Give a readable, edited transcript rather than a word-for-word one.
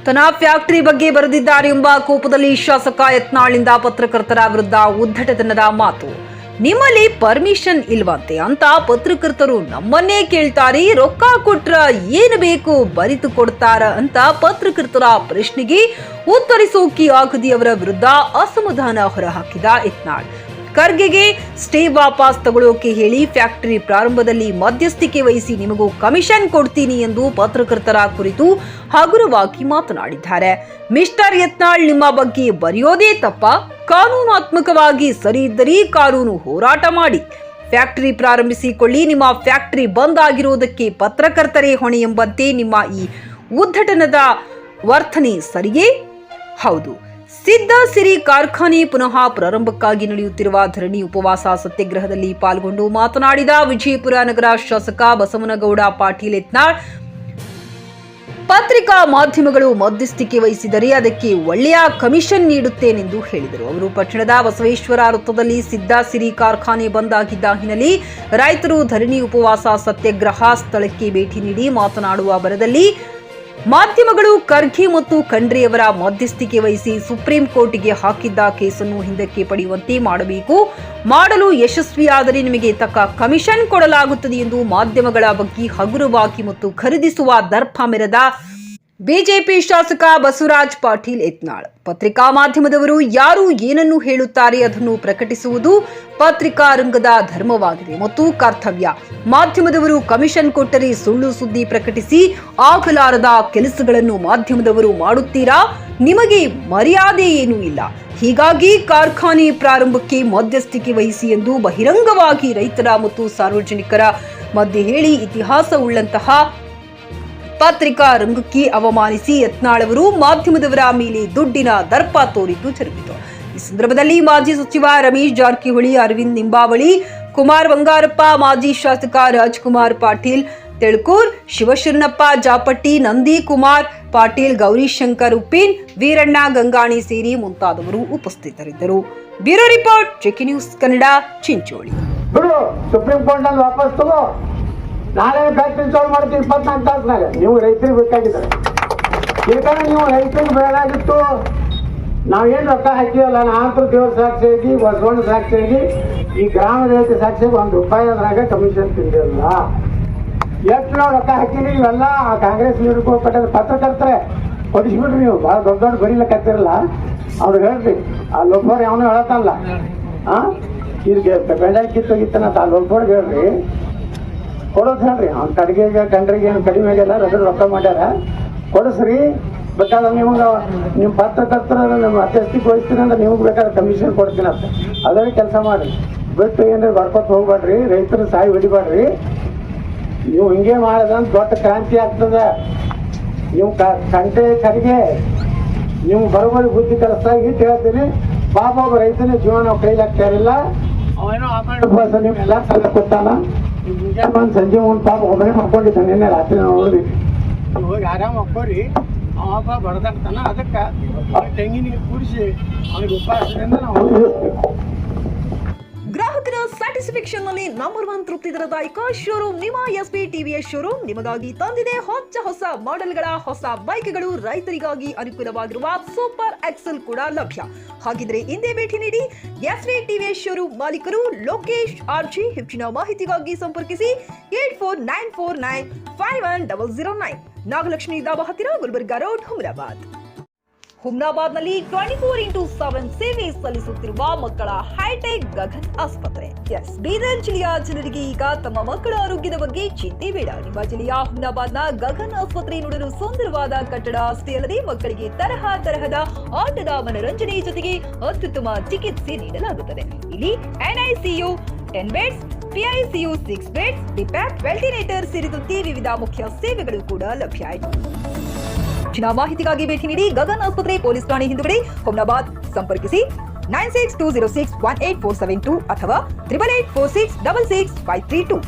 ತನ್ನ ಫ್ಯಾಕ್ಟರಿ ಬಗ್ಗೆ ಬರೆದಿದ್ದಾರೆ ಎಂಬ ಕೋಪದಲ್ಲಿ ಶಾಸಕ ಯತ್ನಾಳ್ನಿಂದ ಪತ್ರಕರ್ತರ ವಿರುದ್ಧ ಉದ್ದಟತನದ ಮಾತು. ನಿಮ್ಮಲ್ಲಿ ಪರ್ಮಿಷನ್ ಇಲ್ವಂತೆ ಅಂತ ಪತ್ರಕರ್ತರು ನಮ್ಮನ್ನೇ ಕೇಳ್ತಾರೆ, ರೊಕ್ಕ ಕೊಟ್ರ ಏನು ಬೇಕು ಬರಿತು ಕೊಡ್ತಾರ ಅಂತ ಪತ್ರಕರ್ತರ ಪ್ರಶ್ನೆಗೆ ಉತ್ತರಿಸೋಕೆ ಆಗದಿ ಅವರ ವಿರುದ್ಧ ಅಸಮಾಧಾನ ಹೊರಹಾಕಿದ ಯತ್ನಾಳ್. ಖರ್ಗೆಗೆ ಸ್ಟೇ ವಾಪಸ್ ತಗೊಳ್ಳೋಕೆ ಹೇಳಿ ಫ್ಯಾಕ್ಟರಿ ಪ್ರಾರಂಭದಲ್ಲಿ ಮಧ್ಯಸ್ಥಿಕೆ ವಹಿಸಿ ನಿಮಗೂ ಕಮಿಷನ್ ಕೊಡ್ತೀನಿ ಎಂದು ಪತ್ರಕರ್ತರ ಕುರಿತು ಹಗುರವಾಗಿ ಮಾತನಾಡಿದ್ದಾರೆ. ಮಿಸ್ಟರ್ ಯತ್ನಾಳ್, ನಿಮ್ಮ ಬಗ್ಗೆ ಬರೆಯೋದೇ ತಪ್ಪ? ಕಾನೂನಾತ್ಮಕವಾಗಿ ಸರಿ ಇದ್ದರೆ ಕಾನೂನು ಹೋರಾಟ ಮಾಡಿ ಫ್ಯಾಕ್ಟರಿ ಪ್ರಾರಂಭಿಸಿಕೊಳ್ಳಿ. ನಿಮ್ಮ ಫ್ಯಾಕ್ಟರಿ ಬಂದ್ ಆಗಿರೋದಕ್ಕೆ ಪತ್ರಕರ್ತರೇ ಹೊಣೆ ಎಂಬಂತೆ ನಿಮ್ಮ ಈ ಉದ್ದಟನದ ವರ್ತನೆ ಸರಿಯೇ? ಹೌದು. ಸಿದ್ಧ ಸಿರಿ ಕಾರ್ಖಾನೆ ಪುನಃ ಪ್ರಾರಂಭಕ್ಕಾಗಿ ನಡೆಯುತ್ತಿರುವ ಧರಣಿ ಉಪವಾಸ ಸತ್ಯಾಗ್ರಹದಲ್ಲಿ ಪಾಲ್ಗೊಂಡು ಮಾತನಾಡಿದ ವಿಜಯಪುರ ನಗರ ಶಾಸಕ ಬಸವನಗೌಡ ಪಾಟೀಲ್ ಯತ್ನಾಳ್, ಪತ್ರಿಕಾ ಮಾಧ್ಯಮಗಳು ಮಧ್ಯಸ್ಥಿಕೆ ವಹಿಸಿದರೆ ಅದಕ್ಕೆ ಒಳ್ಳೆಯ ಕಮಿಷನ್ ನೀಡುತ್ತೇನೆಂದು ಹೇಳಿದರು. ಅವರು ಪಟ್ಟಣದ ಬಸವೇಶ್ವರ ವೃತ್ತದಲ್ಲಿ ಸಿದ್ಧ ಸಿರಿ ಕಾರ್ಖಾನೆ ಬಂದ್ ಆಗಿದ್ದ ಹಿನ್ನೆಲೆ ರೈತರು ಧರಣಿ ಉಪವಾಸ ಸತ್ಯಾಗ್ರಹ ಸ್ಥಳಕ್ಕೆ ಭೇಟಿ ನೀಡಿ ಮಾತನಾಡುವ ಬರದಲ್ಲಿ ಮಾಧ್ಯಮಗಳು ಖರ್ಗೆ ಮತ್ತು ಖಂಡ್ರೆಯವರ ಮಧ್ಯಸ್ಥಿಕೆ ವಹಿಸಿ ಸುಪ್ರೀಂ ಕೋರ್ಟ್ಗೆ ಹಾಕಿದ್ದ ಕೇಸನ್ನು ಹಿಂದಕ್ಕೆ ಪಡೆಯುವಂತೆ ಮಾಡಲು ಯಶಸ್ವಿಯಾದರೆ ನಿಮಗೆ ತಕ್ಕ ಕಮಿಷನ್ ಕೊಡಲಾಗುತ್ತದೆ ಎಂದು ಮಾಧ್ಯಮಗಳ ಬಗ್ಗೆ ಹಗುರವಾಗಿ ಮತ್ತು ಖರೀದಿಸುವ ದರ್ಪ ಮೆರೆದ ಬಿಜೆಪಿ ಶಾಸಕ ಬಸವರಾಜ್ ಪಾಟೀಲ್ ಯತ್ನಾಳ್, ಪತ್ರಿಕಾ ಮಾಧ್ಯಮದವರು ಯಾರು ಏನನ್ನು ಹೇಳುತ್ತಾರೆ ಅದನ್ನು ಪ್ರಕಟಿಸುವುದು ಪತ್ರಿಕಾ ರಂಗದ ಧರ್ಮವಾಗಿದೆ ಮತ್ತು ಕರ್ತವ್ಯ. ಮಾಧ್ಯಮದವರು ಕಮಿಷನ್ ಕೊಟ್ಟರೆ ಸುಳ್ಳು ಸುದ್ದಿ ಪ್ರಕಟಿಸಿ ಆಗಲಾರದ ಕೆಲಸಗಳನ್ನು ಮಾಧ್ಯಮದವರು ಮಾಡುತ್ತೀರಾ? ನಿಮಗೆ ಮರ್ಯಾದೆ ಏನೂ ಇಲ್ಲ. ಹೀಗಾಗಿ ಕಾರ್ಖಾನೆ ಪ್ರಾರಂಭಕ್ಕೆ ಮಧ್ಯಸ್ಥಿಕೆ ವಹಿಸಿ ಎಂದು ಬಹಿರಂಗವಾಗಿ ರೈತರ ಮತ್ತು ಸಾರ್ವಜನಿಕರ ಮಧ್ಯೆ ಹೇಳಿ ಇತಿಹಾಸವುಳ್ಳಂತಹ ಪತ್ರಿಕಾ ರಂಗಕ್ಕೆ ಅವಮಾನಿಸಿ ಯತ್ನಾಳ್ ಅವರು ಮಾಧ್ಯಮದವರ ಮೇಲೆ ದುಡ್ಡಿನ ದರ್ಪ ತೋರಿದ್ದು ಜರುಗಿತು. ಈ ಸಂದರ್ಭದಲ್ಲಿ ಮಾಜಿ ಸಚಿವ ರಮೇಶ್ ಜಾರಕಿಹೊಳಿ, ಅರವಿಂದ್ ನಿಂಬಾವಳಿ, ಕುಮಾರ್ ಬಂಗಾರಪ್ಪ, ಮಾಜಿ ಶಾಸಕ ರಾಜ್ಕುಮಾರ್ ಪಾಟೀಲ್ ತೆಳ್ಕೂರ್, ಶಿವಶರಣಪ್ಪ ಜಾಪಟ್ಟಿ, ನಂದಿ ಕುಮಾರ್ ಪಾಟೀಲ್, ಗೌರಿಶಂಕರ್ ಉಪ್ಪಿನ್, ವೀರಣ್ಣ ಗಂಗಾಣಿ ಸೇರಿ ಮುಂತಾದವರು ಉಪಸ್ಥಿತರಿದ್ದರು. Bureau report, check news Kannada, Chincholi. Supreme court ನಲ್ಲಿ ವಾಪಸ್ ತಗೋ, ನಾಳೆ ಫ್ಯಾಕ್ಟ್ರಿ ಚಾಲು ಮಾಡ್ತೀವಿ 24 ತಾಸಿನಾಗ. ನೀವು ರೈತರಿಗೆ ಬೇಕಾಗಿದ್ದಾರೆ, ಯಾಕಂದ್ರೆ ನೀವು ರೈತರಿಗೆ ಬೇಕಾಗಿತ್ತು. ನಾವೇನು ರೊಕ್ಕ ಹಾಕಿವಲ್ಲ, ನಾನಂತರೂ ದೇವ್ರ ಸಾಕ್ಷಿಯಾಗಿ, ಬಸವಣ್ಣ ಸಾಕ್ಷಿಯಾಗಿ, ಈ ಗ್ರಾಮ ದೇವತೆ ಸಾಕ್ಷಿಯಾಗಿ ₹1 ಅದ್ರಾಗ ಕಮಿಷನ್ ತಿಂದಿರಲ್ಲ. ಎಷ್ಟು ನಾವು ರೊಕ್ಕ ಹಾಕಿರಿ ಇವೆಲ್ಲ ಕಾಂಗ್ರೆಸ್ ಲೀಡರ್ಗಳು ಕೊಟ್ಟ ಪತ್ರಕರ್ತರೆ ಹೊಡಿಸ್ಬಿಡ್ರಿ. ನೀವು ಭಾಳ ದೊಡ್ಡ ಬರೀಲಕ್ಕತ್ತಿರಲ್ಲ, ಅವ್ರು ಹೇಳ್ರಿ. ಆ ಲೋಫರ್ ಅವನು ಹೇಳತ್ತಲ್ಲ, ಇದಕ್ಕೆ ಬೆಂಡಲ್ ಕಿತ್ತೋಗಿತ್ತನ ಆ ಲೋಫರ್ಗೆ ಹೇಳ್ರಿ, ಕೊಡೋದು ಹೇಳ್ರಿ. ಅವ್ನು ಕಡೆಗೆ ಗಂಡ್ರಿಗೆ ಏನು ಕಡಿಮೆ ಆಗಿಲ್ಲ, ರೊಕ್ಕ ಮಾಡ್ಯಾರ, ಕೊಡಿಸ್ರಿ. ಬೇಕಾದ್ರೆ ನಿಮ್ಗೆ ನಿಮ್ಮ ಪತ್ರಕರ್ತರ ನಮ್ಮ ಮಧ್ಯಸ್ಥಿಕೆ ವಹಿಸ್ತೀನಿ ಅಂದ್ರೆ ನಿಮ್ಗೆ ಬೇಕಾದ್ರೆ ಕಮಿಷನ್ ಕೊಡ್ತೀನಿ ಅಂತ ಅದೇ ಕೆಲಸ ಮಾಡಿರಿ. ಬಿಟ್ಟು ಏನ್ರಿ ಬರ್ಕೊತ ಹೋಗ್ಬೇಡ್ರಿ, ರೈತರು ಸಾಯಿ ಹೊಡಿಬೇಡ್ರಿ. ನೀವು ಹಿಂಗೆ ಮಾಡಿದಂತ ದೊಡ್ಡ ಕ್ರಾಂತಿ ಆಗ್ತದೆ. ನೀವು ಕಂಟೆ ಕಡೆಗೆ ನೀವು ಬರೋಬರಿ ಬುದ್ಧಿ ಕಲಿಸ್ತಾ ಇಟ್ಟು ಹೇಳ್ತೀನಿ. ಪಾಪ ಒಬ್ಬ ರೈತನ ಜೀವನ ನಾವು ಕೈಲಾಗ್ತಾರಿಲ್ಲ. ಅವೇನೋ ಆಮೇಲೆ ನೀವು ಎಲ್ಲ ಸಲ ಕೊಟ್ಟಾನ. ಮುಂಜಾನೆ ಬಂದು ಸಂಜೆ ಮುಂದೆ ಪಾಪ ಒಬ್ಬನೇ ಮಾಡ್ಕೊಂಡಿದ್ದಾನೆ. ನಿನ್ನೆ ರಾತ್ರಿ ನಾವು ನೋಡಿದ್ವಿ. ಹೋಗಿ ಆರಾಮ ಹಾಕೋರಿ, ಅವ ಬಡ್ದಾಡ್ತಾನ. ಅದಕ್ಕೆ ತೆಂಗಿನ ನೀರು ಕೂಡಿಸಿ ಅವ್ನಿಗೆ ಉಪವಾಸದಿಂದ ನಾವು ಗ್ರಾಹಕರ ಸ್ಯಾಟಿಸ್ಫ್ಯಾಕ್ಷನ್ ನಲ್ಲಿ ನಂಬರ್ 1 ತೃಪ್ತಿ ದರದಾಯಕ ಶೋರೂಮ್ ನಿಮ್ಮ ಎಸ್ಪಿ ಟಿವಿಎಸ್ ಶೋರೂಮ್ ನಿಮಗಾಗಿ ತಂದಿದೆ ಹೊಸ ಮಾಡೆಲ್ಗಳ ಹೊಸ ಬೈಕ್ಗಳು. ರೈತರಿಗಾಗಿ ಅನುಕೂಲವಾಗಿರುವ ಸೂಪರ್ ಎಕ್ಸೆಲ್ ಕೂಡ ಲಭ್ಯ. ಹಾಗಿದ್ರೆ ಹಿಂದೆ ಭೇಟಿ ನೀಡಿ ಎಸ್ಪಿ ಟಿವಿಎಸ್ ಶೋರೂಮ್ ಮಾಲೀಕರು ಲೋಕೇಶ್ ಆರ್ಜಿ. ಹೆಚ್ಚಿನ ಮಾಹಿತಿಗಾಗಿ ಸಂಪರ್ಕಿಸಿ 8494951009. ನಾಗಲಕ್ಷ್ಮಿ ದಾಬಾ ಹತ್ತಿರ, ಗುಲ್ಬರ್ಗಾ ರೋಡ್, ಹುಮ್ನಾಬಾದ್ನಲ್ಲಿ 24x7 ಸೇವೆ ಸಲ್ಲಿಸುತ್ತಿರುವ ಮಕ್ಕಳ ಹೈಟೆಕ್ ಗಗನ್ ಆಸ್ಪತ್ರೆ. ಬೀದರ್ ಜಿಲ್ಲೆಯ ಜನರಿಗೆ ಈಗ ತಮ್ಮ ಮಕ್ಕಳ ಆರೋಗ್ಯದ ಬಗ್ಗೆ ಚಿಂತೆ ಬೇಡ. ನಿಮ್ಮ ಜಿಲ್ಲೆಯ ಹುಮ್ನಾಬಾದ್ನ ಗಗನ್ ಆಸ್ಪತ್ರೆ ನೋಡಲು ಸುಂದರವಾದ ಕಟ್ಟಡ ಅಷ್ಟೇ ಅಲ್ಲದೆ ಮಕ್ಕಳಿಗೆ ತರಹದ ಆಟದ ಮನರಂಜನೆ ಜೊತೆಗೆ ಅತ್ಯುತ್ತಮ ಚಿಕಿತ್ಸೆ ನೀಡಲಾಗುತ್ತದೆ. ಇಲ್ಲಿ NICU 10 ಬೆಡ್ಸ್, PICU 6 ಬೆಡ್ಸ್, ಡಿಪ್ಯಾಕ್, ವೆಂಟಿಲೇಟರ್ ಸೇರಿದಂತೆ ವಿವಿಧ ಮುಖ್ಯ ಸೇವೆಗಳು ಕೂಡ ಲಭ್ಯ. ಹೆಚ್ಚಿನ ಮಾಹಿತಿಗಾಗಿ ಭೇಟಿ ನೀಡಿ ಗಗನ್ ಆಸ್ಪತ್ರೆ, ಪೊಲೀಸ್ ಠಾಣೆ ಹಿಂದುಗಡೆ, ಹುಮ್ನಾಬಾದ್. ಸಂಪರ್ಕಿಸಿ 9620618472 ಅಥವಾ 8846666532.